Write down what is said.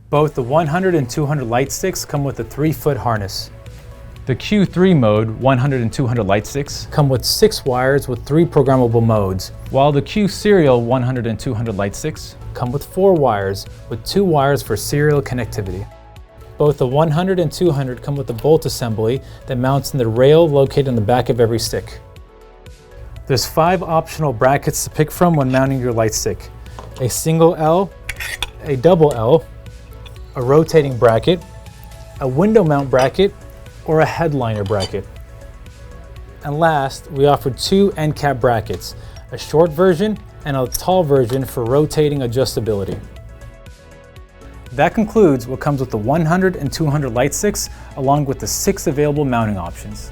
Both the 100 and 200 light sticks come with a 3-foot harness. The Q3 mode 100 and 200 light sticks come with 6 wires with 3 programmable modes, while the Q serial 100 and 200 light sticks come with 4 wires with 2 wires for serial connectivity. Both the 100 and 200 come with a bolt assembly that mounts in the rail located in the back of every stick. There's 5 optional brackets to pick from when mounting your light stick: a single L, a double L, a rotating bracket, a window mount bracket, or a headliner bracket. And last, we offered 2 end cap brackets, a short version and a tall version for rotating adjustability. That concludes what comes with the 100 and 200 light sticks, along with the 6 available mounting options.